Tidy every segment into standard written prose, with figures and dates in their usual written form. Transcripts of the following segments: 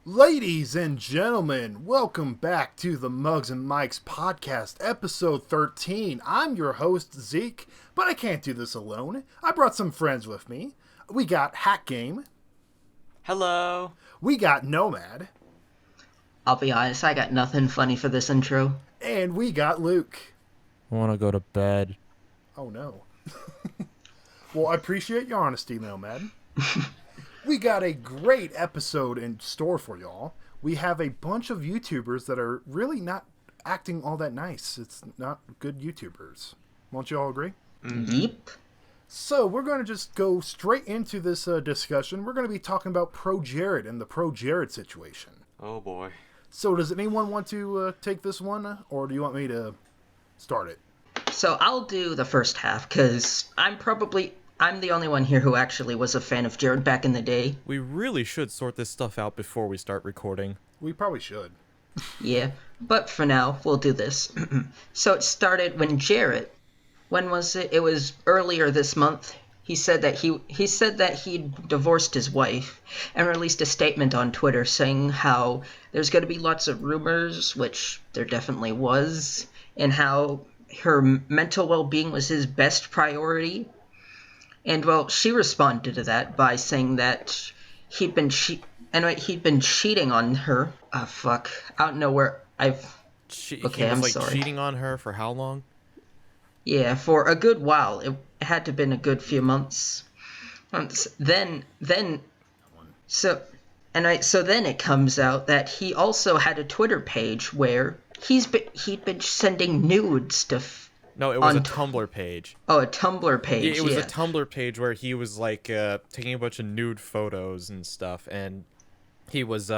Ladies and gentlemen, welcome back to the Mugs and Mikes podcast, episode 13. I'm your host, Zeke, but I can't do this alone. I brought some friends with me. We got HackGame. Hello. We got Nomad. I'll be honest, I got nothing funny for this intro. And we got Luke. I want to go to bed. Oh no. Well, I appreciate your honesty, Nomad. We got a great episode in store for y'all. We have a bunch of YouTubers that are really not acting all that nice. It's not good YouTubers. Won't you all agree? Yep. So we're going to just go straight into this discussion. We're going to be talking about ProJared and the ProJared situation. Oh boy. So does anyone want to take this one, or do you want me to start it? So I'll do the first half, because I'm the only one here who actually was a fan of Jared back in the day. We really should sort this stuff out before we start recording. We probably should. Yeah, but for now, we'll do this. So it started when Jared, when was it? It was earlier this month. He said that he divorced his wife and released a statement on Twitter saying how there's going to be lots of rumors, which there definitely was, and how her mental well-being was his best priority. And well, she responded to that by saying that he'd been cheating on her. I don't know where I'm sorry. Cheating on her for how long? Yeah, for a good while. It had to have been a good few months. Then it comes out that he also had a Twitter page where he'd been sending nudes to. No, it was a Tumblr page. Oh, a Tumblr page. It was a Tumblr page where he was like taking a bunch of nude photos and stuff, and he was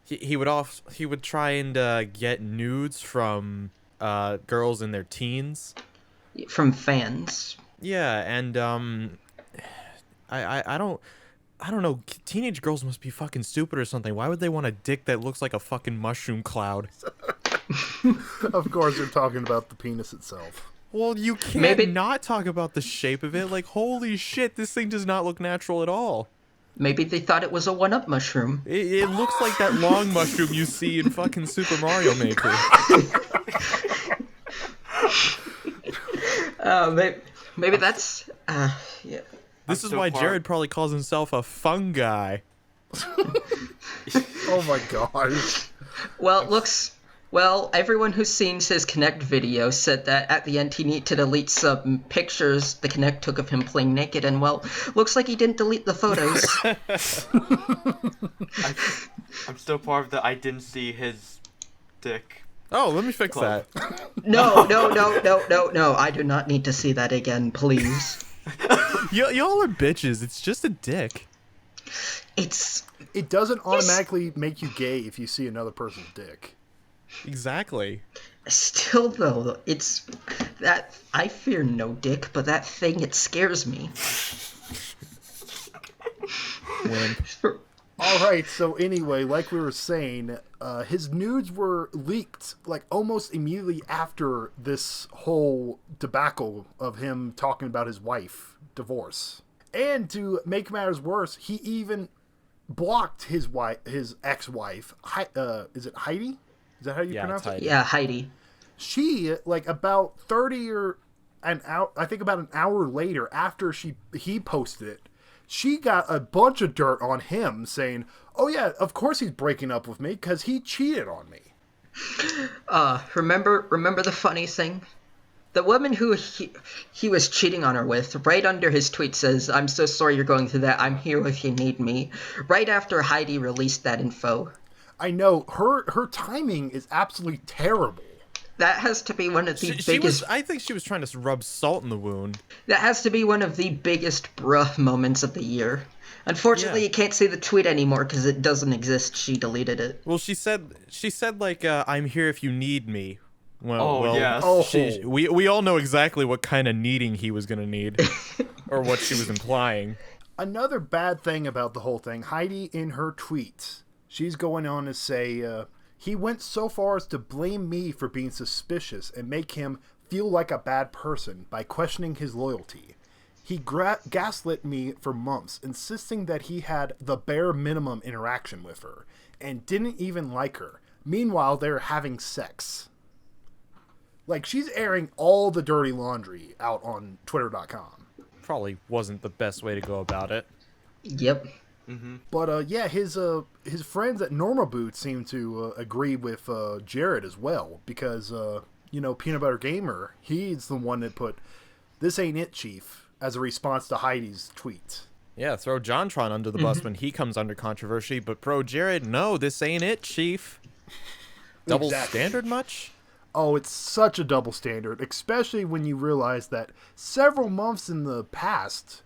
he would try and get nudes from girls in their teens. From fans. Yeah, and I don't know. Teenage girls must be fucking stupid or something. Why would they want a dick that looks like a fucking mushroom cloud? Of course, they're talking about the penis itself. Well, you can't not talk about the shape of it. Like, holy shit, this thing does not look natural at all. Maybe they thought it was a one-up mushroom. It looks like that long mushroom you see in fucking Super Mario Maker. Maybe that's yeah. This is why Jared probably calls himself a fungi. Oh my gosh. Well, everyone who's seen his Kinect video said that at the end he needed to delete some pictures the Kinect took of him playing naked, and well, looks like he didn't delete the photos. I'm still part of the I didn't see his dick. Oh, let me fix that. No, I do not need to see that again, please. Y'all are bitches. It's just a dick. It doesn't automatically make you gay if you see another person's dick. Exactly. Still, though, it's that I fear no dick, but that thing, it scares me. Alright, so anyway, like we were saying, his nudes were leaked like almost immediately after this whole debacle of him talking about his wife divorce. And to make matters worse, he even blocked his ex-wife. Is it Heidi? Is that how you pronounce it? Yeah, Heidi. She, like, about 30 or an hour, I think about an hour later, after he posted it, she got a bunch of dirt on him saying, oh yeah, of course he's breaking up with me because he cheated on me. Remember the funny thing? The woman who he was cheating on her with, right under his tweet says, I'm so sorry you're going through that, I'm here if you need me. Right after Heidi released that info. I know, her timing is absolutely terrible. That has to be one of the biggest... I think she was trying to rub salt in the wound. That has to be one of the biggest bruh moments of the year. Unfortunately, You can't see the tweet anymore because it doesn't exist. She deleted it. Well, she said like, I'm here if you need me. Yes. We all know exactly what kind of needing he was going to need. Or what she was implying. Another bad thing about the whole thing, Heidi in her tweets, she's going on to say, he went so far as to blame me for being suspicious and make him feel like a bad person by questioning his loyalty. He gaslit me for months, insisting that he had the bare minimum interaction with her and didn't even like her. Meanwhile, they're having sex. Like, she's airing all the dirty laundry out on Twitter.com. Probably wasn't the best way to go about it. Yep. But yeah, his friends at Normal Boot seem to agree with Jared as well, because Peanut Butter Gamer, he's the one that put "This ain't it, Chief" as a response to Heidi's tweet. Yeah, throw JonTron under the bus when he comes under controversy, but ProJared, no, this ain't it, Chief. Double standard much? Oh, it's such a double standard, especially when you realize that several months in the past,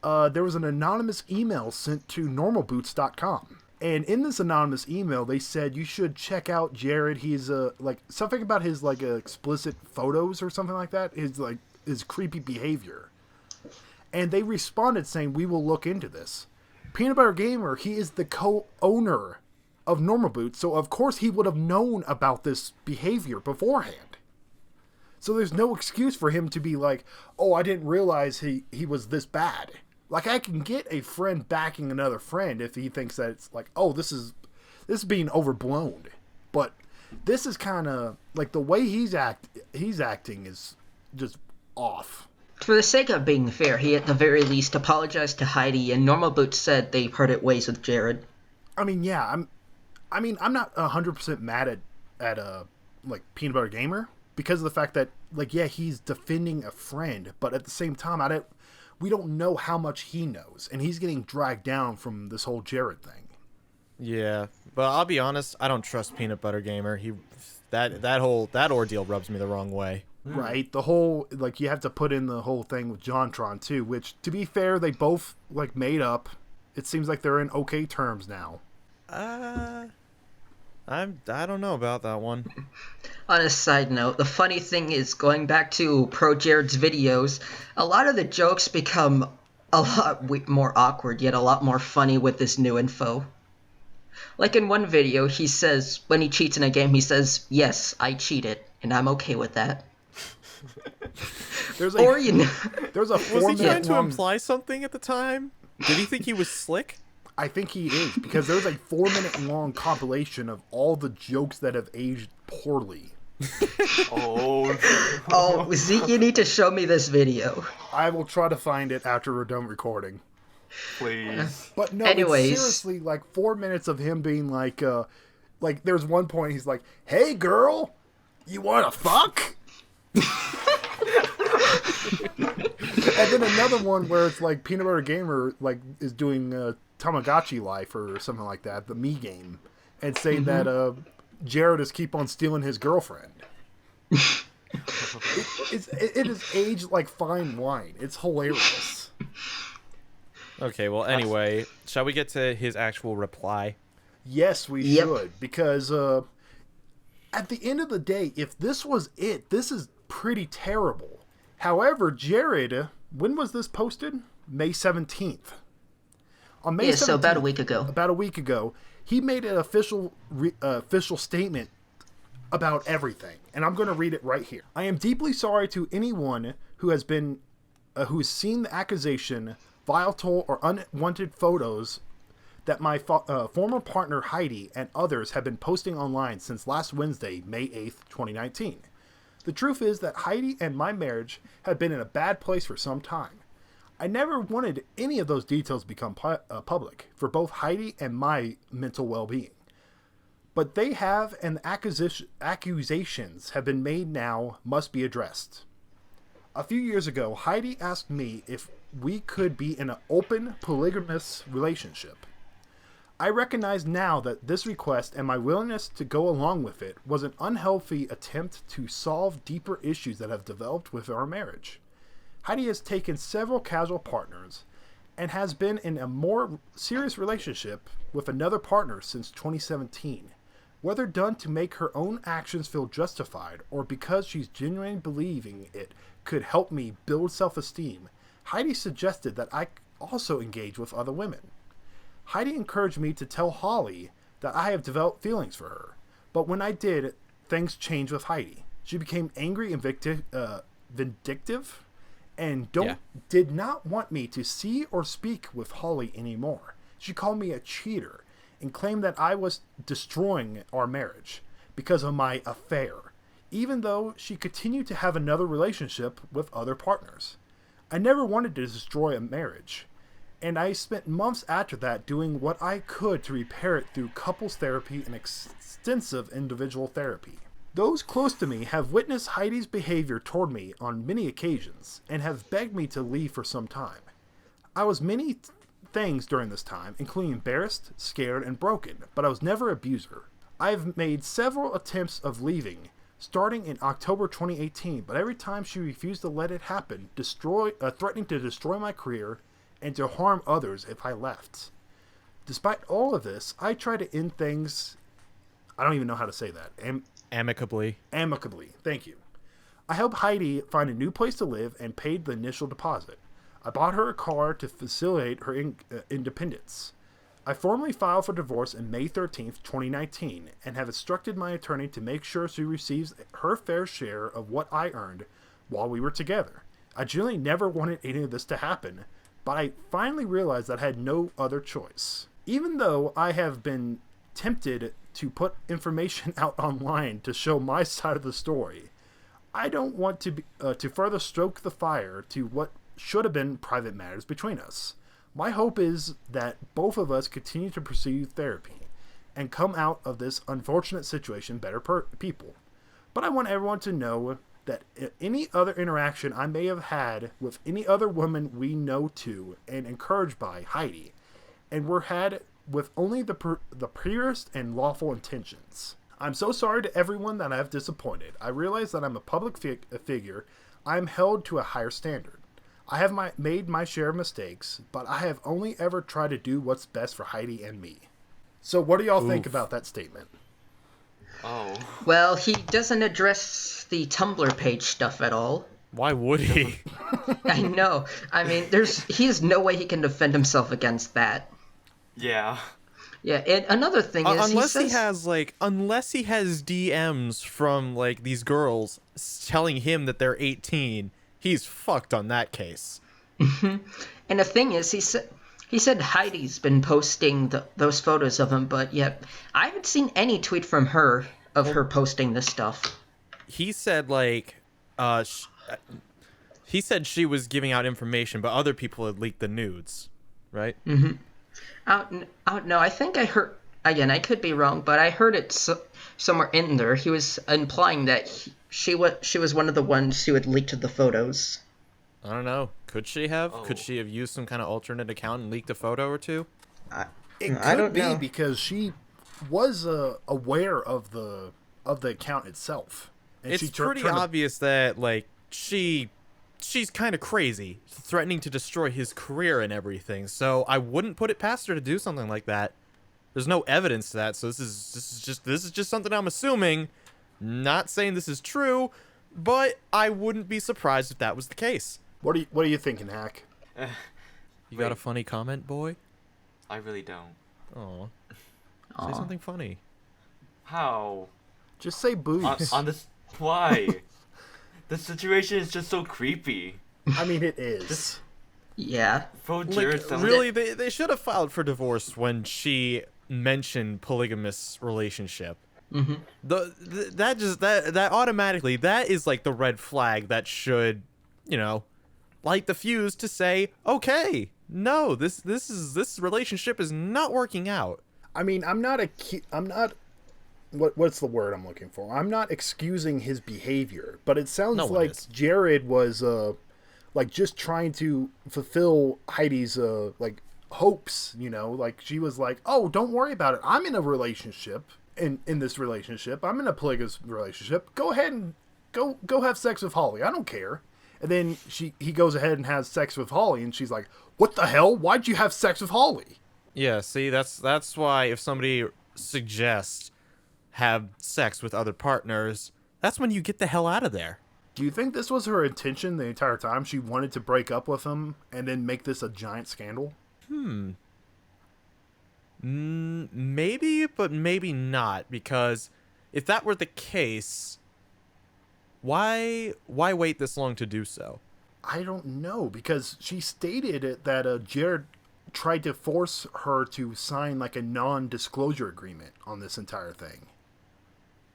there was an anonymous email sent to normalboots.com. And in this anonymous email, they said you should check out Jared. He's something about his explicit photos or something like that. His creepy behavior. And they responded saying, "We will look into this." Peanut Butter Gamer, he is the co-owner of Normal Boot, so of course he would have known about this behavior beforehand. So there's no excuse for him to be like, "Oh, I didn't realize he was this bad." Like, I can get a friend backing another friend if he thinks that it's like, "Oh, this is being overblown." But this is kind of like the way he's acting is just off. For the sake of being fair, he at the very least apologized to Heidi, and Normal Boots said they parted ways with Jared. I mean, yeah, I'm not 100% mad at Peanut Butter Gamer because of the fact that he's defending a friend, but at the same time we don't know how much he knows, and he's getting dragged down from this whole Jared thing. Yeah, but I'll be honest, I don't trust Peanut Butter Gamer. That ordeal rubs me the wrong way. Right, the whole you have to put in the whole thing with JonTron too, which to be fair, they both made up. It seems like they're in okay terms now. I don't know about that one. On a side note, the funny thing is, going back to ProJared's videos, a lot of the jokes become a lot more awkward, yet a lot more funny with this new info. Like in one video, he says, when he cheats in a game, he says, "Yes, I cheated, and I'm okay with that." There's a Or, you know, there's a Was he 4-minute trying to long. imply something at the time? Did he think he was slick? I think he is, because there's a 4-minute long compilation of all the jokes that have aged poorly. oh, Zeke, you need to show me this video. I will try to find it after we're done recording. Please. But no, Anyways. it's seriously 4 minutes of him being there's one point he's like, "Hey girl, you wanna fuck?" And then another one where it's Peanut Butter Gamer is doing Tamagotchi Life or something like that, the Me game, and saying that Jared is keep on stealing his girlfriend. It is aged like fine wine. It's hilarious. Okay, well, anyway, shall we get to his actual reply? Yes, we Yep. should, because at the end of the day, if this was it, this is pretty terrible. However, Jared, when was this posted? May 17th. On May 17th, So about a week ago. About a week ago, he made an official statement about everything, and I'm going to read it right here. "I am deeply sorry to anyone who has seen the accusation, volatile or unwanted photos that my former partner Heidi and others have been posting online since last Wednesday, May 8th, 2019. The truth is that Heidi and my marriage have been in a bad place for some time. I never wanted any of those details become public for both Heidi and my mental well-being. But they have, and the accusations have been made now must be addressed. A few years ago, Heidi asked me if we could be in an open, polygamous relationship. I recognize now that this request and my willingness to go along with it was an unhealthy attempt to solve deeper issues that have developed with our marriage. Heidi has taken several casual partners and has been in a more serious relationship with another partner since 2017. Whether done to make her own actions feel justified or because she's genuinely believing it could help me build self-esteem, Heidi suggested that I also engage with other women. Heidi encouraged me to tell Holly that I have developed feelings for her, but when I did, things changed with Heidi. She became angry and vindictive, and did not want me to see or speak with Holly anymore. She called me a cheater and claimed that I was destroying our marriage because of my affair, even though she continued to have another relationship with other partners. I never wanted to destroy a marriage, and I spent months after that doing what I could to repair it through couples therapy and extensive individual therapy. Those close to me have witnessed Heidi's behavior toward me on many occasions and have begged me to leave for some time. I was many things during this time, including embarrassed, scared, and broken, but I was never an abuser. I have made several attempts of leaving, starting in October 2018, but every time she refused to let it happen, threatening to destroy my career and to harm others if I left. Despite all of this, I try to end things... I don't even know how to say that. Amicably. Amicably. Thank you. I helped Heidi find a new place to live and paid the initial deposit. I bought her a car to facilitate her independence. I formally filed for divorce on May 13th, 2019, and have instructed my attorney to make sure she receives her fair share of what I earned while we were together. I genuinely never wanted any of this to happen, but I finally realized that I had no other choice. Even though I have been tempted to put information out online to show my side of the story, I don't want to further stoke the fire to what should have been private matters between us. My hope is that both of us continue to pursue therapy and come out of this unfortunate situation better people. But I want everyone to know that any other interaction I may have had with any other woman we know to and encouraged by Heidi, and were had with only the purest and lawful intentions. I'm so sorry to everyone that I have disappointed. I realize that I'm a public figure. I am held to a higher standard. I have made my share of mistakes, but I have only ever tried to do what's best for Heidi and me. So what do y'all think about that statement? Oh. Well, he doesn't address the Tumblr page stuff at all. Why would he? I know. I mean, he has no way he can defend himself against that. Yeah. Yeah, and another thing is unless he has DMs from like these girls telling him that they're 18, he's fucked on that case. And the thing is, he said Heidi's been posting those photos of him, but yet I haven't seen any tweet from her of her posting this stuff. He said he said she was giving out information, but other people had leaked the nudes, right? Mm-hmm. No, I think I heard, again, I could be wrong, but I heard it somewhere in there. He was implying that she was one of the ones who had leaked the photos. I don't know. Could she have? Oh. Could she have used some kind of alternate account and leaked a photo or two? It could be because she was aware of the account itself. And It's pretty obvious that like she's kind of crazy, threatening to destroy his career and everything. So I wouldn't put it past her to do something like that. There's no evidence to that, so this is just something I'm assuming. Not saying this is true, but I wouldn't be surprised if that was the case. What are you thinking, Hack? You got a funny comment, boy? I really don't. Aw. Say something funny. How? Just say boobs. On this... Why? The situation is just so creepy. I mean, it is. Yeah. ProJared Like, really, they should have filed for divorce when she mentioned polygamous relationship. Mm-hmm. That automatically, that is like the red flag that should, light the fuse to say, okay, no, this relationship is not working out. I mean, what's the word I'm looking for? I'm not excusing his behavior, but it sounds like Jared was just trying to fulfill Heidi's hopes, like she was like, "Oh, don't worry about it. I'm in a relationship. In this relationship, I'm in a polygamous relationship. Go ahead and go have sex with Holly. I don't care." And then he goes ahead and has sex with Holly, and she's like, "What the hell? Why'd you have sex with Holly?" Yeah, see, that's why if somebody suggests have sex with other partners, that's when you get the hell out of there. Do you think this was her intention the entire time? She wanted to break up with him and then make this a giant scandal? Maybe, but maybe not, because if that were the case, why wait this long to do so? I don't know, because she stated that Jared tried to force her to sign like a non-disclosure agreement on this entire thing.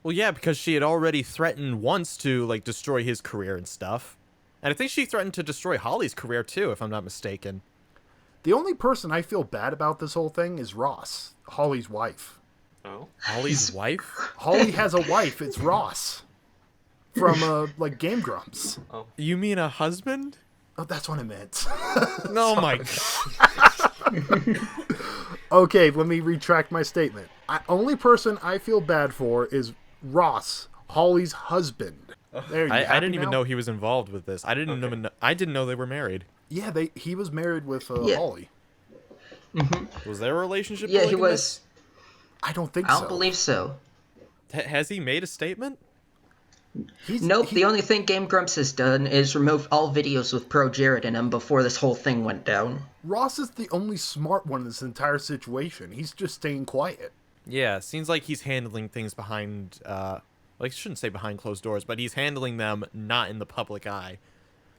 Well, yeah, because she had already threatened once to, like, destroy his career and stuff. And I think she threatened to destroy Holly's career, too, if I'm not mistaken. The only person I feel bad about this whole thing is Ross, Holly's wife. Oh. Holly's wife? Holly has a wife. It's Ross from like Game Grumps. Oh. You mean a husband? Oh, that's what I meant. No, my... Okay, let me retract my statement. Only person I feel bad for is Ross, Holly's husband. There, I didn't even know he was involved with this. I didn't know they were married. Yeah, he was married with Yeah. Holly. Was their relationship? Yeah, he polygamous? was. I don't think I so. don't believe so. Has he made a statement? Nope, the only thing Game Grumps has done is remove all videos with ProJared in them before this whole thing went down. Ross is the only smart one in this entire situation. He's just staying quiet. Yeah, seems like he's handling things behind, like, I shouldn't say behind closed doors, but he's handling them not in the public eye.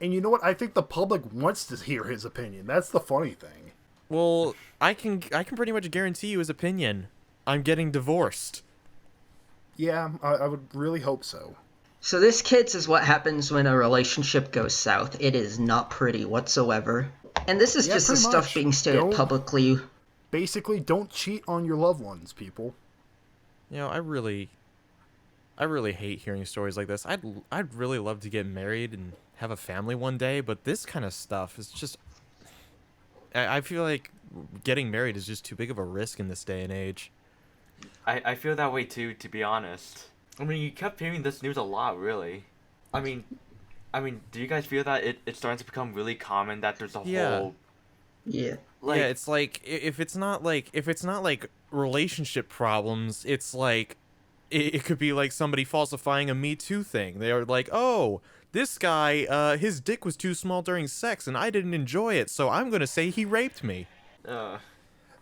And you know what? I think the public wants to hear his opinion. That's the funny thing. Well, I can pretty much guarantee you his opinion. I'm getting divorced. Yeah, I would really hope so. So this, kids, is what happens when a relationship goes south. It is not pretty whatsoever. And this is Yeah, just the pretty stuff much. being stated Don't- publicly. Basically, don't cheat on your loved ones, people. You know, I really hate hearing stories like this. I'd really love to get married and have a family one day, but this kind of stuff is just... I feel like getting married is just too big of a risk in this day and age. I feel that way too, to be honest. I mean, you kept hearing this news a lot, really. I mean, do you guys feel that it's starting to become really common that there's a whole... Yeah. Like, Yeah, it's like if it's not like relationship problems, it's like it could be like somebody falsifying a Me Too thing. They are like, "Oh, this guy, his dick was too small during sex, and I didn't enjoy it, so I'm gonna say he raped me." The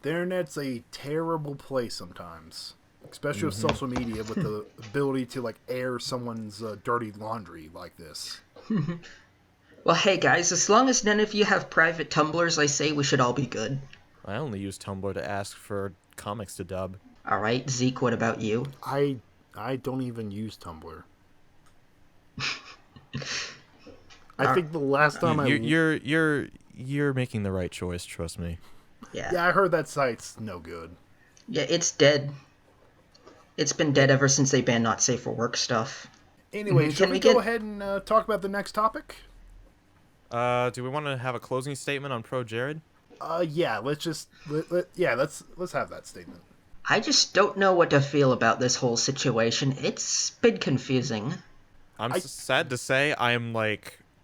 internet's a terrible place sometimes, especially with social media, with the ability to like air someone's dirty laundry like this. Well, hey guys, as long as none of you have private Tumblrs, I say we should all be good. I only use Tumblr to ask for comics to dub. Alright, Zeke, what about you? I don't even use Tumblr. I think the last time You're making the right choice. Trust me. Yeah, I heard that site's no good. Yeah, it's dead. It's been dead ever since they banned not safe for work stuff. Anyway, Can shall we we go get- ahead and talk about the next topic? Do we want to have a closing statement on ProJared? Yeah, let's have that statement. I just don't know what to feel about this whole situation. It's been confusing. I'm sad to say I'm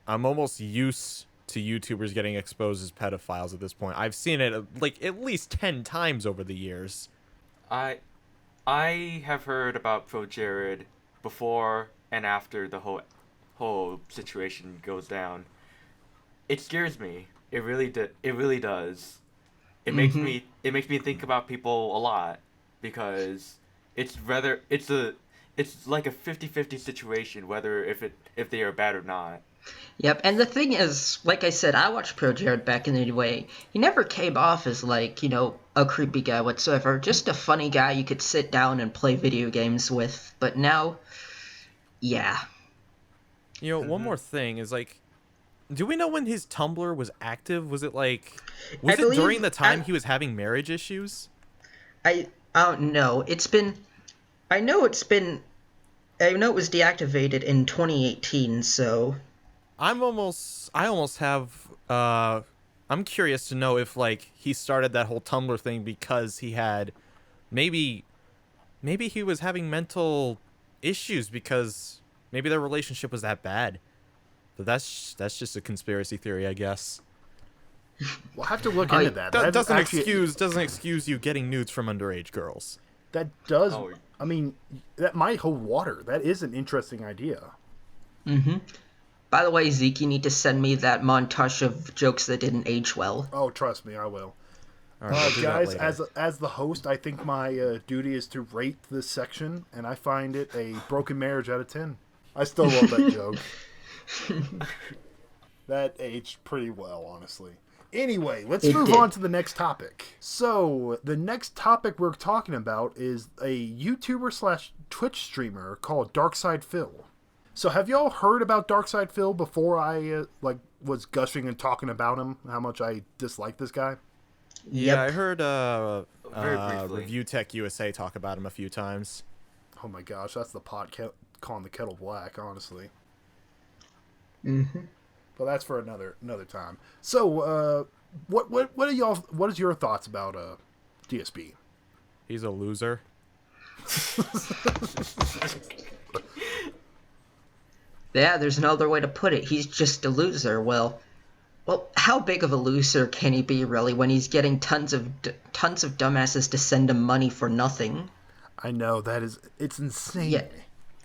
almost used to YouTubers getting exposed as pedophiles at this point. I've seen it like at least 10 times over the years. I have heard about ProJared before and after the whole situation goes down. It scares me. It really does. It makes me think about people a lot, because it's like a 50-50 situation whether if they are bad or not. Yep, and the thing is, like I said, I watched ProJared back in the day. He never came off as, like, you know, a creepy guy whatsoever. Just a funny guy you could sit down and play video games with. But now, yeah. You know, one more thing is like, do we know when his Tumblr was active? Was it believe- during the time he was having marriage issues? I don't know. I know it was deactivated in 2018, so... I almost have, I'm curious to know if, like, he started that whole Tumblr thing because he had, maybe he was having mental issues because maybe their relationship was that bad. But that's just a conspiracy theory, I guess. We'll have to look into that. That Doesn't actually- excuse you getting nudes from underage girls. That does. Oh. I mean, that might hold water. That is an interesting idea. By the way, Zeke, you need to send me that montage of jokes that didn't age well. Oh, trust me, I will. All right, we'll do that Guys, later. as the host, I think my duty is to rate this section, and I find it a broken marriage out of 10. I still love that joke. That aged pretty well, honestly. Anyway, let's It move did. on to the next topic. So, the next topic we're talking about is a YouTuber slash Twitch streamer called Darksydephil. So, have y'all heard about Darksydephil before I was gushing and talking about him? How much I dislike this guy? Yeah, I Yep. heard Very briefly. Review Tech USA talk about him a few times. Oh my gosh, that's the pot calling the kettle black, honestly. Mm-hmm. But that's for another time. So, what is your thoughts about DSP? He's a loser. Yeah, there's no other way to put it. He's just a loser. Well, how big of a loser can he be, really, when he's getting tons of dumbasses to send him money for nothing? I know it's insane. Yeah,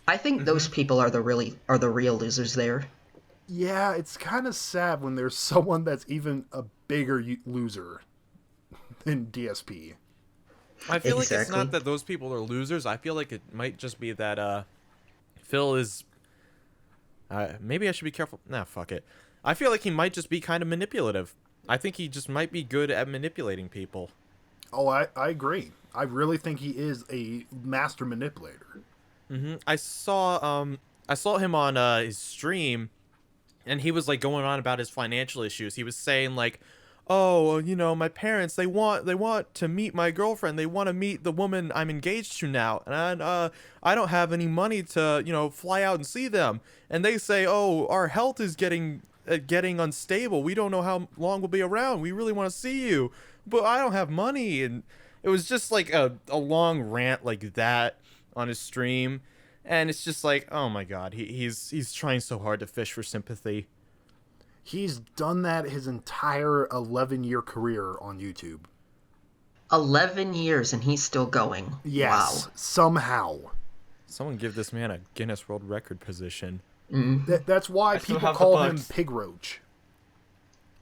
I think those people are the real losers there. Yeah, it's kind of sad when there's someone that's even a bigger loser than DSP. I feel like it's Exactly. not that those people are losers. I feel like it might just be that Phil is. Maybe I should be careful. Nah, fuck it. I feel like he might just be kind of manipulative. I think he just might be good at manipulating people. Oh, I agree. I really think he is a master manipulator. I saw him on his stream, and he was like going on about his financial issues. He was saying like, "Oh, you know, my parents they want to meet my girlfriend. They want to meet the woman I'm engaged to now, and I don't have any money to fly out and see them. And they say, oh, our health is getting unstable. We don't know how long we'll be around. We really want to see you, but I don't have money." And it was just like a long rant like that on his stream, and it's just like, oh my god, he's trying so hard to fish for sympathy. He's done that his entire 11-year career on YouTube. 11 years and he's still going. Yes, Wow. somehow. Someone give this man a Guinness World Record position. That's why I still people have the call him bugs. Pig Roach.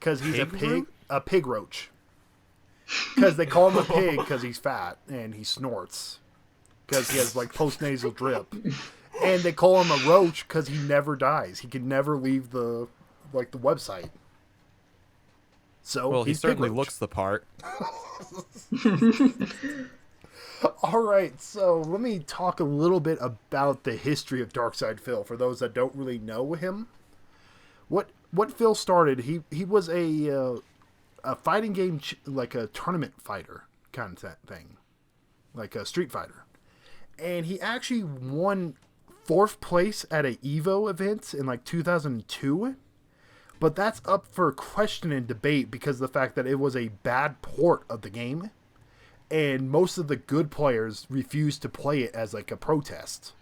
Because he's Pig a pig roach. Because they call him a pig because he's fat and he snorts. Because he has like post-nasal drip. And they call him a roach because he never dies. He can never leave the website. So Well, he he's Pig certainly Roach. looks the part. All right, so let me talk a little bit about the history of Darksydephil for those that don't really know him. What Phil started, he was a fighting game, like a tournament fighter kind of thing, like a Street Fighter. And he actually won 4th place at a EVO event in like 2002. But that's up for question and debate because of the fact that it was a bad port of the game. And most of the good players refused to play it as like a protest.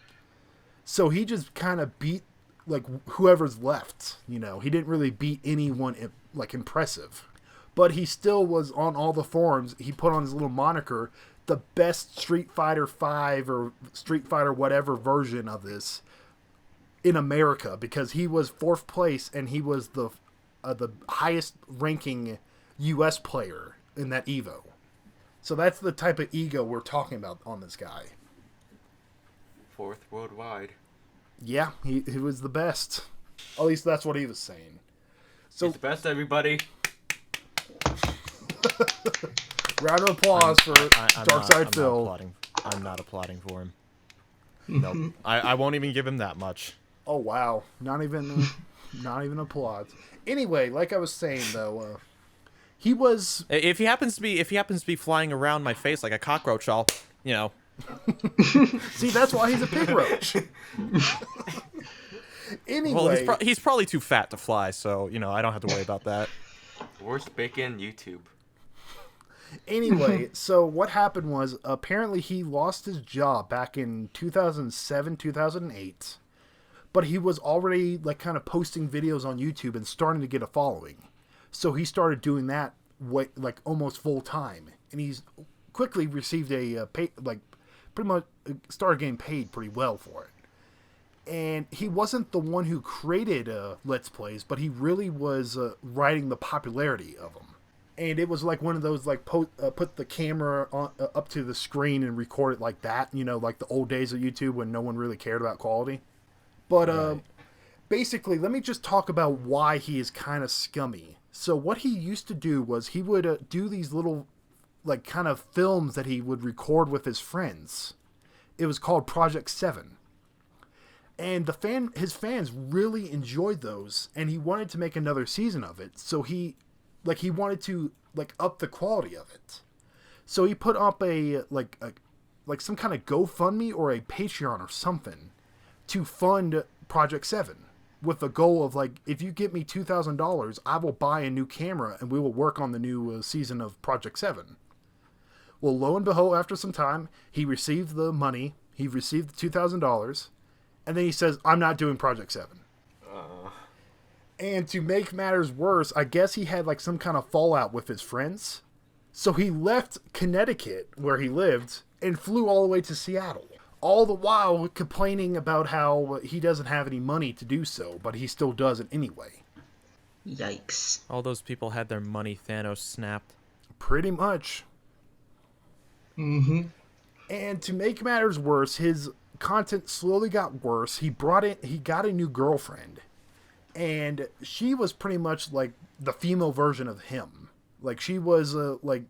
So he just kind of beat like whoever's left, He didn't really beat anyone like impressive. But he still was on all the forums. He put on his little moniker, the best Street Fighter 5 or Street Fighter whatever version of this in America, because he was 4th place and he was the highest ranking US player in that EVO. So that's the type of ego we're talking about on this guy. 4th worldwide. Yeah, he was the best. At least that's what he was saying. So He's the best, everybody. round of applause for Darksydephil. I'm not applauding for him. Nope. I won't even give him that much. Oh wow, not even applause. Anyway, like I was saying though, he was. If he happens to be flying around my face like a cockroach, I'll. See, that's why he's a pig roach. Anyway, Well, he's probably too fat to fly, so I don't have to worry about that. Worst bacon YouTube. Anyway, so what happened was apparently he lost his job back in 2007, 2008. But he was already like kind of posting videos on YouTube and starting to get a following. So he started doing that like almost full time. And he's quickly received a pretty much started getting paid pretty well for it. And he wasn't the one who created Let's Plays, but he really was riding the popularity of them. And it was like one of those like put the camera on, up to the screen and record it like that, like the old days of YouTube when no one really cared about quality. But Right. basically, let me just talk about why he is kind of scummy. So what he used to do was he would do these little, like, kind of films that he would record with his friends. It was called Project 7. And his fans really enjoyed those, and he wanted to make another season of it. So he wanted to, like, up the quality of it. So he put up like some kind of GoFundMe or a Patreon or something to fund Project 7 with the goal of, like, if you get me $2,000, I will buy a new camera and we will work on the new season of Project 7. Well, lo and behold, after some time, he received the money. He received the $2,000. And then he says, I'm not doing Project 7. And to make matters worse, I guess he had, like, some kind of fallout with his friends. So he left Connecticut, where he lived, and flew all the way to Seattle. All the while complaining about how he doesn't have any money to do so, but he still does it anyway. Yikes. All those people had their money Thanos snapped. Pretty much. Mm-hmm. And to make matters worse, his content slowly got worse. He got a new girlfriend, and she was pretty much like the female version of him. Like, she was like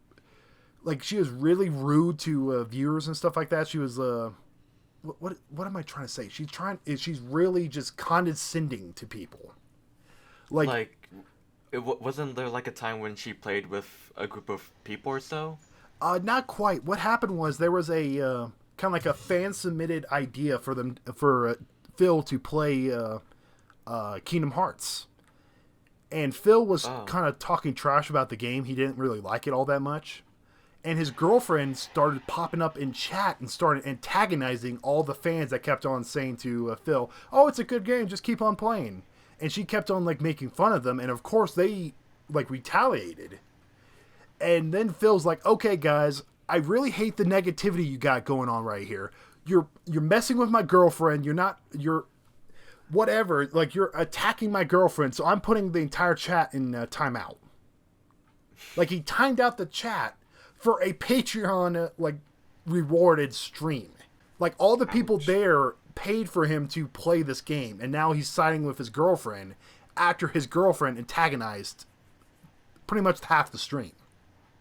she was really rude to viewers and stuff like that. She was what am I trying to say? She's really just condescending to people. Wasn't there like a time when she played with a group of people or so? Not quite. What happened was there was a kind of like a fan submitted idea for Phil to play Kingdom Hearts, and Phil was kind of talking trash about the game. He didn't really like it all that much, and his girlfriend started popping up in chat and started antagonizing all the fans that kept on saying to Phil, "Oh, it's a good game. Just keep on playing." And she kept on, like, making fun of them, and of course they, like, retaliated. And then Phil's like, "Okay, guys, I really hate the negativity you got going on right here. You're messing with my girlfriend. You're whatever. Like, you're attacking my girlfriend. So I'm putting the entire chat in timeout." Like, he timed out the chat for a Patreon rewarded stream. Like, all the people there paid for him to play this game, and now he's siding with his girlfriend after his girlfriend antagonized pretty much half the stream.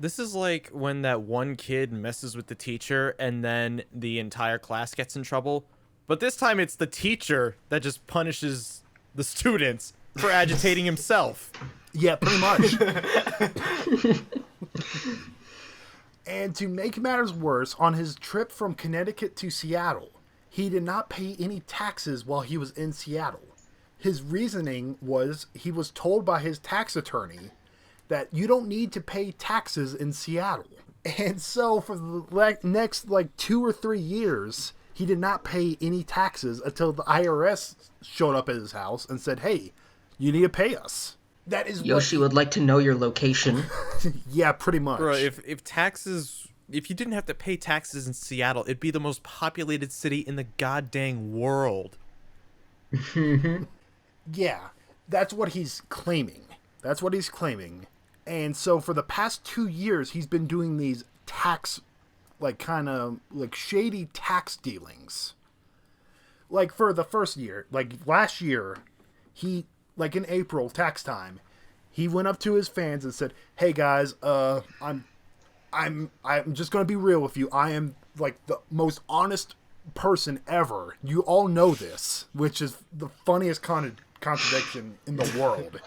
This is like when that one kid messes with the teacher and then the entire class gets in trouble. But this time it's the teacher that just punishes the students for agitating himself. Yeah, pretty much. And to make matters worse, on his trip from Connecticut to Seattle, he did not pay any taxes while he was in Seattle. His reasoning was he was told by his tax attorney that you don't need to pay taxes in Seattle. And so for the next 2 or 3 years, he did not pay any taxes until the IRS showed up at his house and said, "Hey, you need to pay us." That is Yoshi would like to know your location. Yeah, pretty much. Bro, if you didn't have to pay taxes in Seattle, it'd be the most populated city in the goddamn world. Yeah, that's what he's claiming. And so for the past 2 years, he's been doing these tax, kind of shady tax dealings. Like, for the first year, last year, he, in April, tax time, he went up to his fans and said, "Hey guys, I'm just gonna be real with you. I am the most honest person ever. You all know this," which is the funniest contradiction in the world.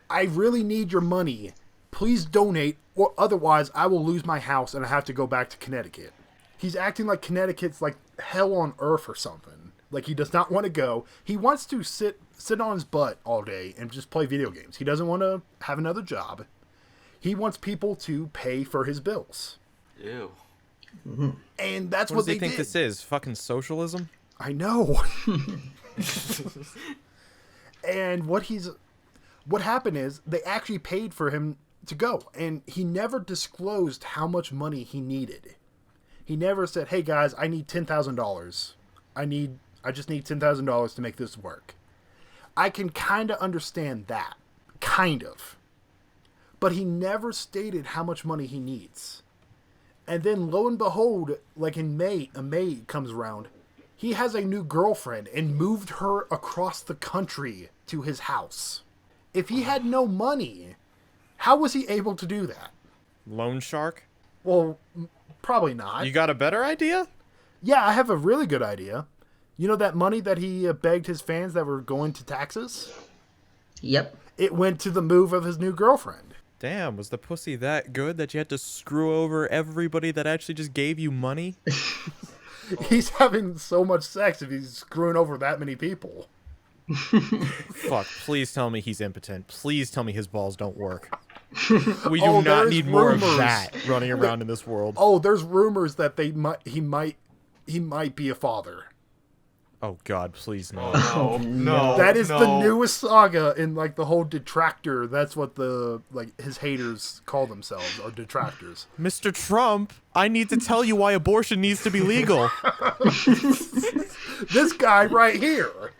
"I really need your money. Please donate, or otherwise I will lose my house and I have to go back to Connecticut." He's acting like Connecticut's like hell on earth or something. Like, he does not want to go. He wants to sit on his butt all day and just play video games. He doesn't want to have another job. He wants people to pay for his bills. Ew. Mm-hmm. And that's what what does they he think did. this is? Fucking socialism? I know. And what happened is they actually paid for him to go, and he never disclosed how much money he needed. He never said, "Hey guys, I need $10,000. I just need $10,000 to make this work." I can kind of understand that. Kind of. But he never stated how much money he needs. And then lo and behold, in May comes around, He has a new girlfriend and moved her across the country to his house. If he had no money, how was he able to do that? Loan shark? Well, probably not. You got a better idea? Yeah, I have a really good idea. You know that money that he begged his fans that were going to taxes? Yep. It went to the move of his new girlfriend. Damn, was the pussy that good that you had to screw over everybody that actually just gave you money? He's having so much sex if he's screwing over that many people. Fuck, please tell me he's impotent. Please tell me his balls don't work. We do not there's need more of rumors. that running around in this world. Oh, there's rumors that he might be a father. Oh god, please no. Oh, no. That is no. the newest saga in like the whole detractor. That's what the his haters call themselves, are detractors. Mr. Trump, I need to tell you why abortion needs to be legal. This guy right here,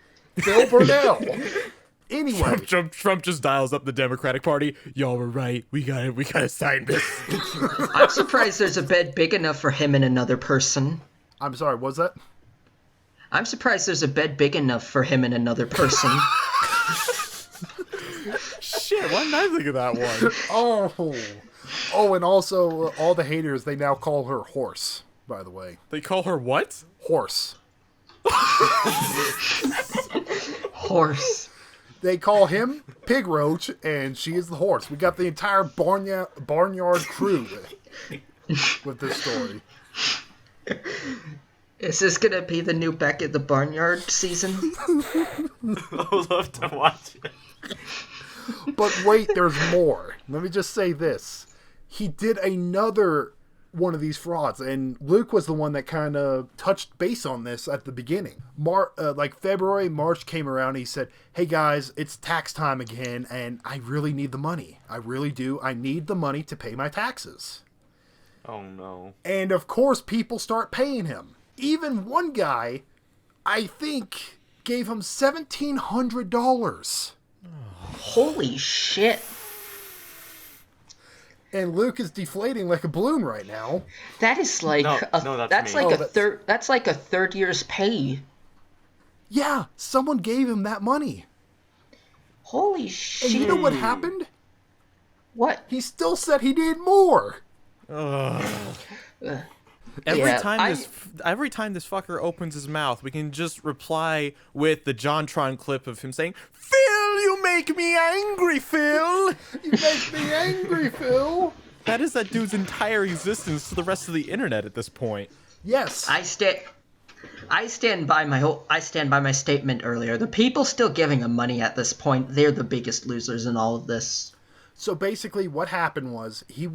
Bill Burnell. Anyway, Trump just dials up the Democratic Party. Y'all were right. We gotta sign this. I'm surprised there's a bed big enough for him and another person. I'm sorry, what's that? I'm surprised there's a bed big enough for him and another person. Shit, why didn't I think of that one? Oh, and also all the haters, they now call her horse, by the way. They call her what? Horse. Horse. They call him Pig Roach, and she is the horse. We got the entire barnyard crew with this story. Is this gonna be the new Beck at the Barnyard season? I would love to watch it. But wait, there's more. Let me just say this. He did another one of these frauds, and Luke was the one that kind of touched base on this at the beginning. February, March came around, and he said, hey guys, it's tax time again, and I really need the money. I really do. I need the money to pay my taxes. Oh, no. And of course, people start paying him. Even one guy, I think, gave him $1,700. Holy shit. And Luke is deflating like a balloon right now. That is like that's me. that's like a third year's pay. Yeah, someone gave him that money. Holy shit. And you know what happened? What? He still said he needed more. Every Yeah, time this fucker opens his mouth, we can just reply with the JonTron clip of him saying, "Phil, you make me angry, Phil." You make me angry, Phil. That is that dude's entire existence to the rest of the internet at this point. Yes. I stand by my statement earlier. The people still giving him money at this point, they're the biggest losers in all of this. So basically what happened was he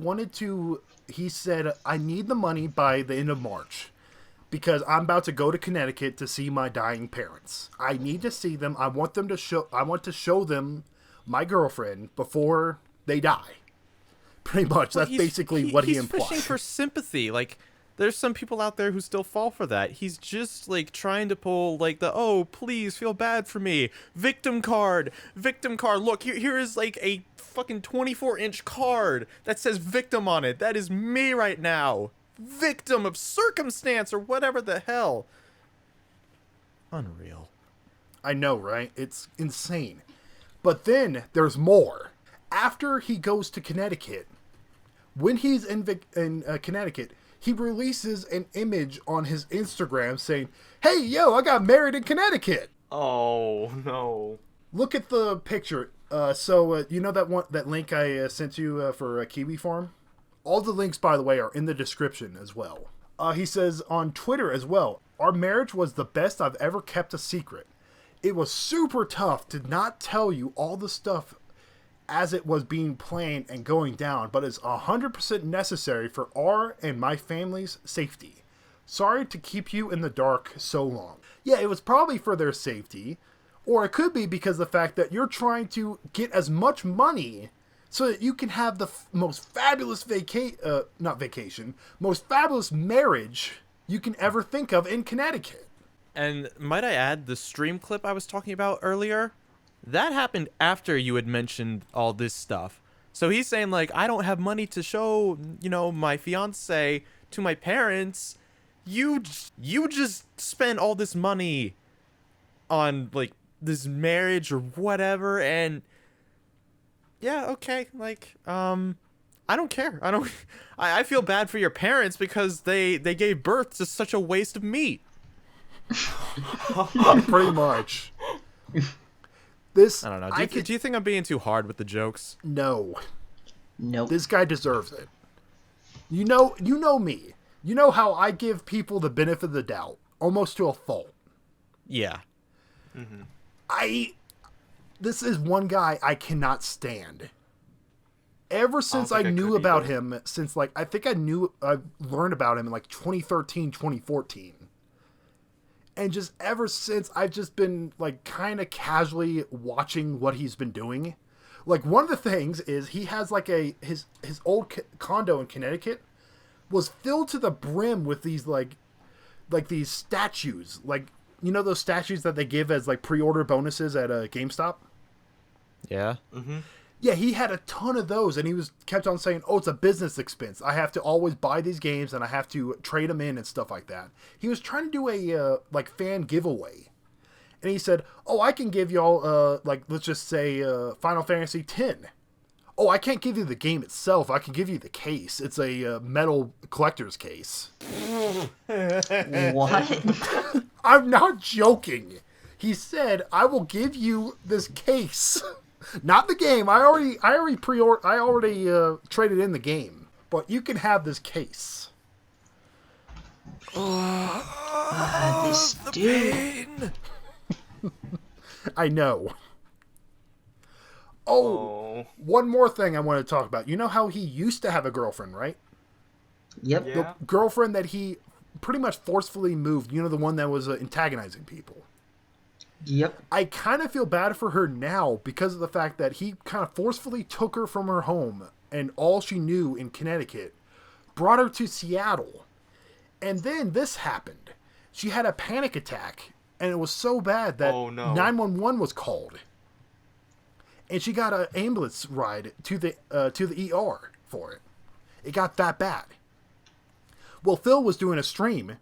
said, I need the money by the end of March because I'm about to go to Connecticut to see my dying parents. I need to see them. I want to show them my girlfriend before they die. Pretty much. That's basically what he implied. He's fishing for sympathy. Like, there's some people out there who still fall for that. He's just, like, trying to pull, like, oh, please feel bad for me. Victim card. Look, here is, like, a fucking 24-inch card that says victim on it. That is me right now. Victim of circumstance or whatever the hell. Unreal. I know, right? It's insane. But then there's more. After he goes to Connecticut, when he's in Connecticut, he releases an image on his Instagram saying, hey, yo, I got married in Connecticut. Oh, no. Look at the picture. You know that link I sent you for Kiwi Farm? All the links, by the way, are in the description as well. He says on Twitter as well, our marriage was the best I've ever kept a secret. It was super tough to not tell you all the stuff as it was being planned and going down, but it's 100% necessary for our and my family's safety. Sorry to keep you in the dark so long. Yeah, it was probably for their safety, or it could be because of the fact that you're trying to get as much money so that you can have the most fabulous most fabulous marriage you can ever think of in Connecticut. And might I add, the stream clip I was talking about earlier, that happened after you had mentioned all this stuff. So he's saying, like, I don't have money to show, my fiance to my parents. you just spent all this money on like this marriage or whatever, and yeah, okay, like I don't care. I feel bad for your parents because they gave birth to such a waste of meat. Pretty much. This I don't know. Do you think I'm being too hard with the jokes? No. Nope. This guy deserves it. You know me. You know how I give people the benefit of the doubt, almost to a fault. Yeah. This is one guy I cannot stand. Ever since I knew about him, since like I learned about him in like 2013, 2014. And just ever since, I've just been like kind of casually watching what he's been doing. Like one of the things is he has like his old condo in Connecticut was filled to the brim with these like these statues, like you know those statues that they give as like pre-order bonuses at GameStop. Yeah. Yeah, he had a ton of those, and he kept on saying, "Oh, it's a business expense. I have to always buy these games, and I have to trade them in and stuff like that." He was trying to do a like fan giveaway, and he said, "Oh, I can give y'all like let's just say Final Fantasy X. Oh, I can't give you the game itself. I can give you the case. It's a metal collector's case." What? I'm not joking. He said, "I will give you this case." Not the game. I already traded in the game, but you can have this case. This dude. I know. Oh, one more thing I want to talk about. You know how he used to have a girlfriend, right? Yep. Yeah. The girlfriend that he pretty much forcefully moved. You know, the one that was antagonizing people. Yep. I kind of feel bad for her now because of the fact that he kind of forcefully took her from her home and all she knew in Connecticut, brought her to Seattle. And then this happened. She had a panic attack, and it was so bad that 911 was called. And she got an ambulance ride to the ER for it. It got that bad. Well, Phil was doing a stream,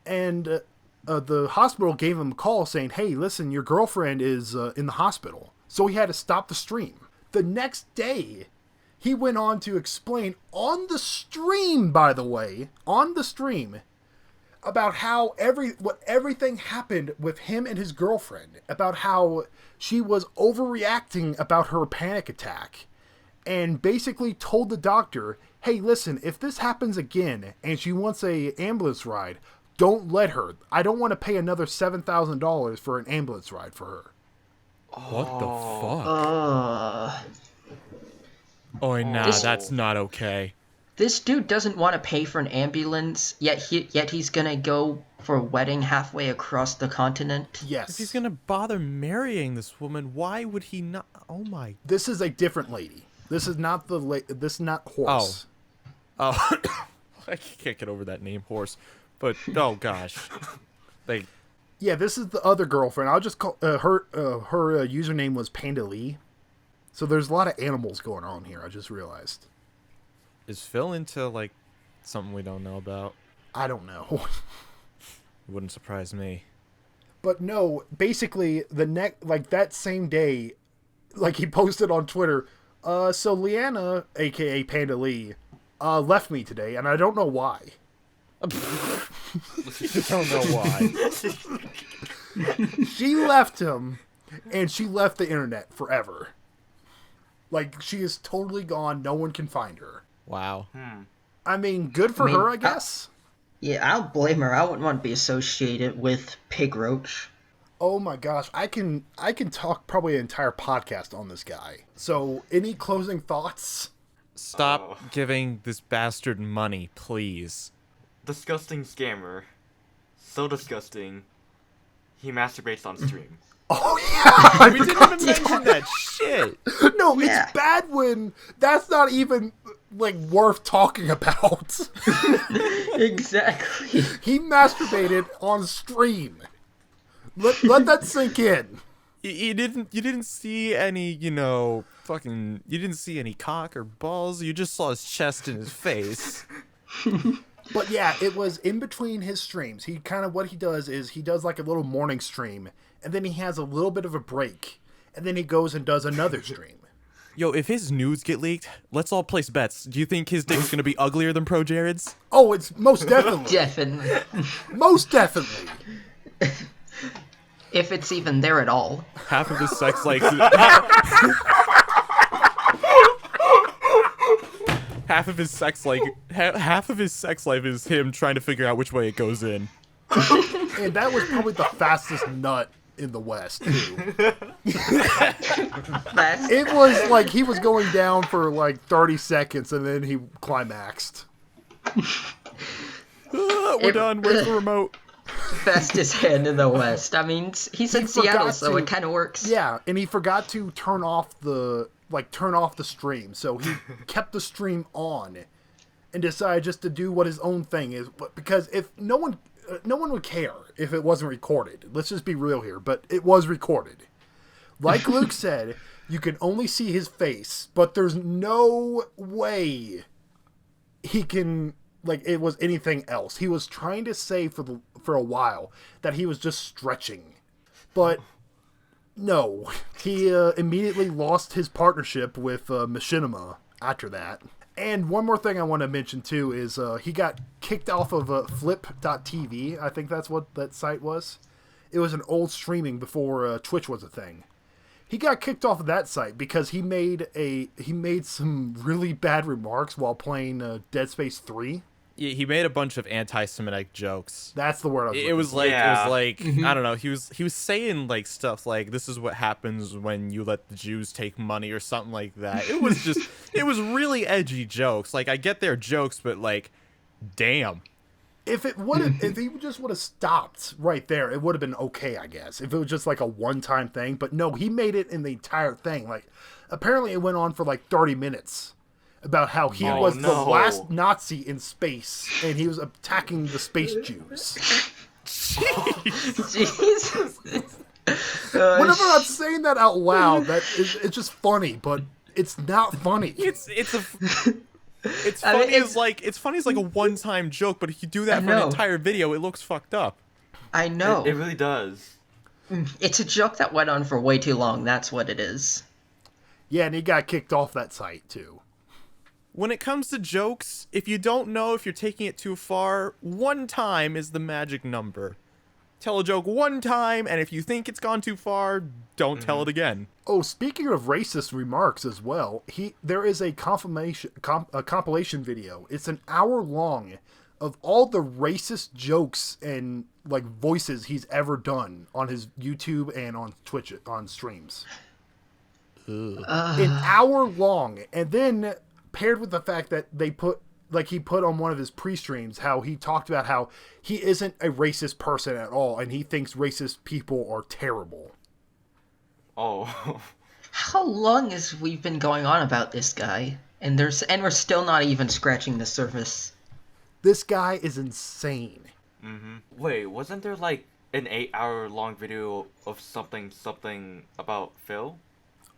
and the hospital gave him a call saying, "Hey, listen, your girlfriend is in the hospital." So he had to stop the stream. The next day, he went on to explain on the stream, by the way, about how everything happened with him and his girlfriend, about how she was overreacting about her panic attack, and basically told the doctor, "Hey, listen, if this happens again and she wants a ambulance ride, don't let her. I don't want to pay another $7,000 for an ambulance ride for her." What the fuck? Oh, nah, that's not okay. This dude doesn't want to pay for an ambulance, yet he's gonna go for a wedding halfway across the continent. Yes. If he's gonna bother marrying this woman, why would he not? Oh my. This is a different lady. This is not this is not Horse. Oh. I can't get over that name, Horse. But oh gosh. Yeah, this is the other girlfriend. I'll just call her username was Panda Lee. So there's a lot of animals going on here. I just realized. Is Phil into like something we don't know about? I don't know. Wouldn't surprise me. But no, basically that same day, like he posted on Twitter, so Leanna, aka Panda Lee, left me today, and I don't know why. I don't know why. She left him, and she left the internet forever. Like, she is totally gone. No one can find her. Wow. I mean, good for her, I guess. Yeah, I'll blame her. I wouldn't want to be associated with Pig Roach. Oh my gosh, I can talk probably an entire podcast on this guy. So, any closing thoughts? Stop giving this bastard money, please. Disgusting scammer. So disgusting. He masturbates on stream. Oh yeah, We didn't even mention that shit. No, Yeah. It's bad when that's not even like worth talking about. Exactly. He masturbated on stream. Let that sink in. You didn't see any, you didn't see any cock or balls. You just saw his chest and his face. But yeah, it was in between his streams. He kind of, what he does is he does like a little morning stream, and then he has a little bit of a break, and then he goes and does another stream. Yo, if his nudes get leaked, let's all place bets. Do you think his dick's gonna be uglier than ProJared's? Oh, it's most definitely. Definitely. Most definitely. If it's even there at all. Half of his sex life. Half of his sex life is him trying to figure out which way it goes in. And that was probably the fastest nut in the West, too. It was like he was going down for like 30 seconds and then he climaxed. We're done. Where's the remote? Fastest hand in the West. I mean, he's in Seattle, so it kind of works. Yeah, and he forgot to turn off the stream, so he kept the stream on and decided just to do what his own thing is, because if no one would care if it wasn't recorded. Let's just be real here, but it was recorded. Like Luke said, you can only see his face, but there's no way he can, like, it was anything else. He was trying to say for a while that he was just stretching, but no, he immediately lost his partnership with Machinima after that. And one more thing I want to mention too is he got kicked off of flip.tv. I think that's what that site was. It was an old streaming before Twitch was a thing. He got kicked off of that site because he made some really bad remarks while playing Dead Space 3. Yeah, he made a bunch of anti-Semitic jokes. That's the word I was looking It was for. like Mm-hmm. I don't know. He was saying like stuff like, "This is what happens when you let the Jews take money" or something like that. It was just it was really edgy jokes. Like, I get their jokes, but like, damn. If he just would have stopped right there, it would have been okay, I guess. If it was just like a one-time thing, but no, he made it in the entire thing. Like, apparently it went on for like 30 minutes. About how he was the last Nazi in space, and he was attacking the space Jews. Jesus. Whenever I'm saying that out loud, it's just funny, but it's not funny. It's funny as like a one-time joke, but if you do that for an entire video, it looks fucked up. I know. It really does. It's a joke that went on for way too long. That's what it is. Yeah, and he got kicked off that site too. When it comes to jokes, if you don't know if you're taking it too far, one time is the magic number. Tell a joke one time, and if you think it's gone too far, don't tell it again. Oh, speaking of racist remarks as well, there is a compilation video. It's an hour long of all the racist jokes and like voices he's ever done on his YouTube and on Twitch on streams. An hour long, and then paired with the fact that he put on one of his pre-streams how he talked about how he isn't a racist person at all, and he thinks racist people are terrible. Oh. How long has we been going on about this guy? And we're still not even scratching the surface. This guy is insane. Mm-hmm. Wait, wasn't there like an 8-hour long video of something about Phil?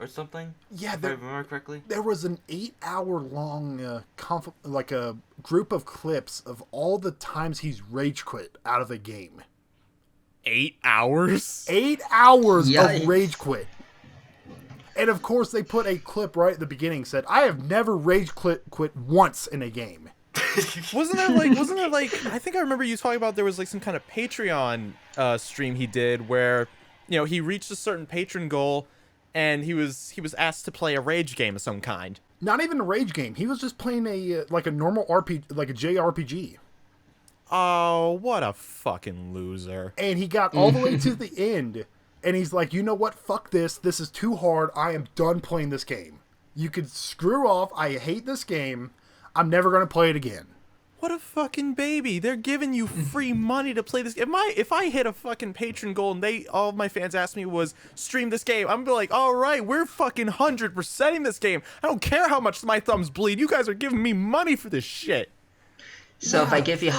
Or something? Yeah, if I remember correctly. There was an 8-hour long a group of clips of all the times he's rage quit out of a game. 8 hours? 8 hours Yikes. of rage quit. And of course they put a clip right at the beginning said, "I have never rage quit once in a game." Wasn't there like I think I remember you talking about there was like some kind of Patreon stream he did where, you know, he reached a certain patron goal and he was asked to play a rage game of some kind. Not even a rage game. He was just playing a normal RPG, like a JRPG. Oh, what a fucking loser. And he got all the way to the end, and he's like, "You know what? Fuck this. This is too hard. I am done playing this game. You could screw off. I hate this game. I'm never going to play it again." What a fucking baby. They're giving you free money to play this game. If I hit a fucking patron goal and all of my fans asked me was stream this game, I'm gonna be like, all right, we're fucking 100%ing this game. I don't care how much my thumbs bleed. You guys are giving me money for this shit. So if I give you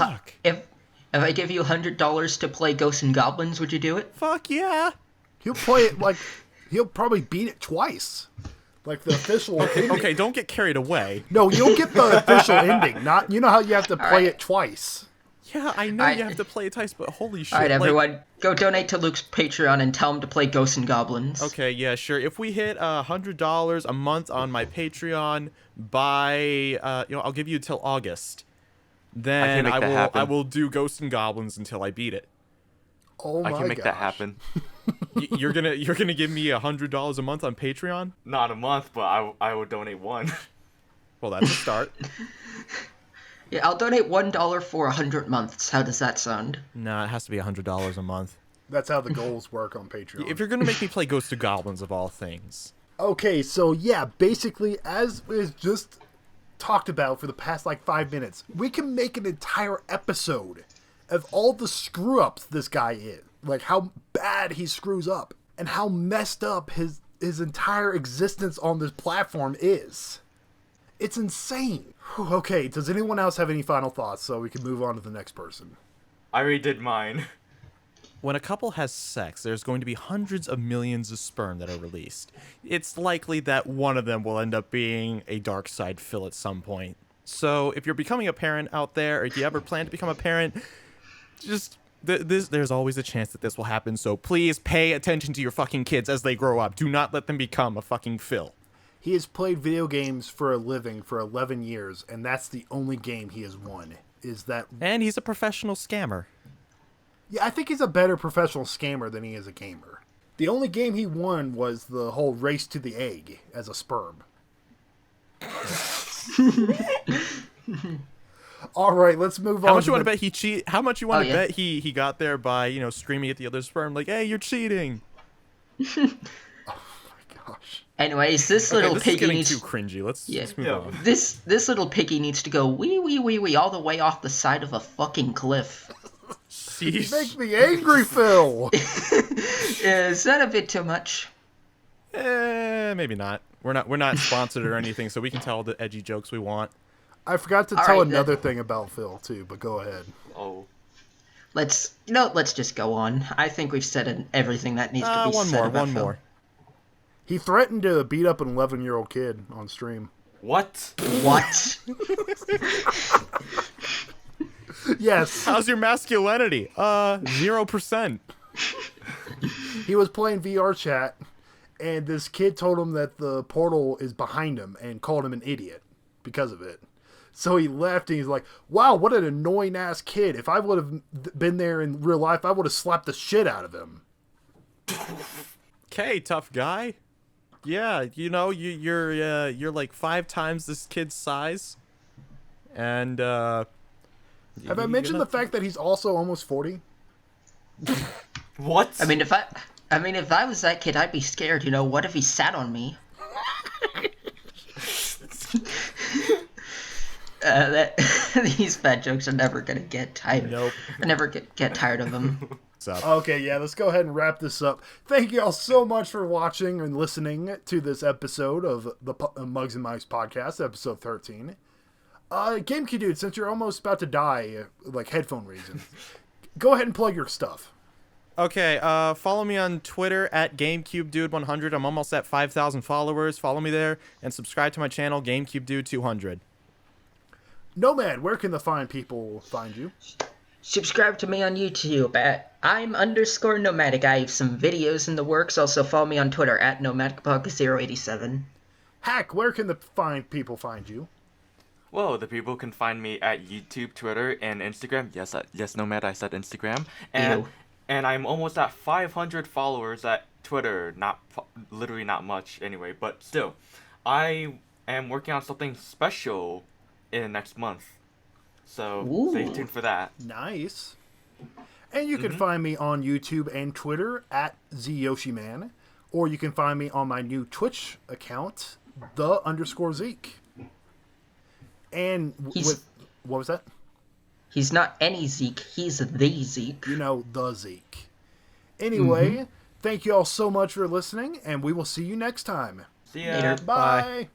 if I give you $100 to play Ghosts and Goblins, would you do it? Fuck yeah. He'll play it he'll probably beat it twice. Like the official ending. Okay, don't get carried away. No, you'll get the official ending. Not, you know how you have to play it twice. Yeah, I know you have to play it twice, but holy shit. Alright, everyone, go donate to Luke's Patreon and tell him to play Ghosts and Goblins. Okay, yeah, sure. If we hit $100 a month on my Patreon by, I'll give you till August. Then I will do Ghosts and Goblins until I beat it. Oh my gosh. I can make that happen. You're gonna give me $100 a month on Patreon? Not a month, but I will donate one. Well, that's a start. Yeah, I'll donate $1 for 100 months. How does that sound? Nah, it has to be $100 a month. That's how the goals work on Patreon. If you're gonna make me play Ghosts and Goblins of all things. Okay, so yeah, basically, as is just talked about for the past like 5 minutes, we can make an entire episode of all the screw ups this guy is, like how bad he screws up and how messed up his entire existence on this platform is. It's insane. Whew, okay, does anyone else have any final thoughts so we can move on to the next person? I already did mine. When a couple has sex, there's going to be hundreds of millions of sperm that are released. It's likely that one of them will end up being a Darksydephil at some point. So if you're becoming a parent out there, or if you ever plan to become a parent, just there's always a chance that this will happen. So please pay attention to your fucking kids as they grow up. Do not let them become a fucking Phil. He has played video games for a living for 11 years, and that's the only game he has won. And he's a professional scammer. Yeah, I think he's a better professional scammer than he is a gamer. The only game he won was the whole race to the egg as a sperm. All right, let's move on. How much you want to bet he cheat? How much you want to yeah. bet he got there by screaming at the other sperm like, "Hey, you're cheating." Oh my gosh. Anyways, this little this piggy is getting needs too cringy. Let's move on. this little piggy needs to go wee all the way off the side of a fucking cliff. You make me angry, Phil. Is that a bit too much? Maybe not. We're not sponsored or anything, so we can tell the edgy jokes we want. I forgot to tell another thing about Phil too, but go ahead. Oh. Let's just go on. I think we've said everything that needs to be said about one Phil. more. He threatened to beat up an 11-year-old kid on stream. What? What? Yes. How's your masculinity? 0%. He was playing VR chat, and this kid told him that the portal is behind him and called him an idiot because of it. So he left, and he's like, wow, what an annoying-ass kid. If I would have been there in real life, I would have slapped the shit out of him. Okay, tough guy. Yeah, you're like 5 times this kid's size. And, Have I mentioned the fact that he's also almost 40? What? I mean, if I was that kid, I'd be scared. What if he sat on me? These bad jokes are never gonna get tired. Nope. I never get tired of them. Okay, yeah, let's go ahead and wrap this up. Thank you all so much for watching and listening to this episode of the Mugs and Mice podcast, episode 13. GameCubeDude, since you're almost about to die, like headphone reasons, go ahead and plug your stuff. Okay, follow me on Twitter at GameCubeDude100. I'm almost at 5,000 followers. Follow me there and subscribe to my channel, GameCubeDude200. Nomad, where can the fine people find you? Subscribe to me on YouTube at I'm_nomadic. I have some videos in the works. Also follow me on Twitter at nomadicbug087. Hack, where can the fine people find you? Well, the people can find me at YouTube, Twitter, and Instagram. Yes, Nomad, I said Instagram. And I'm almost at 500 followers at Twitter. Literally not much anyway, but still. I am working on something special in next month. So stay tuned for that. Nice. And you can find me on YouTube and Twitter at ZYoshiMan, or you can find me on my new Twitch account, _Zeke. And what was that? He's not any Zeke. He's the Zeke. The Zeke. Anyway, thank you all so much for listening, and we will see you next time. See ya. Later. Bye.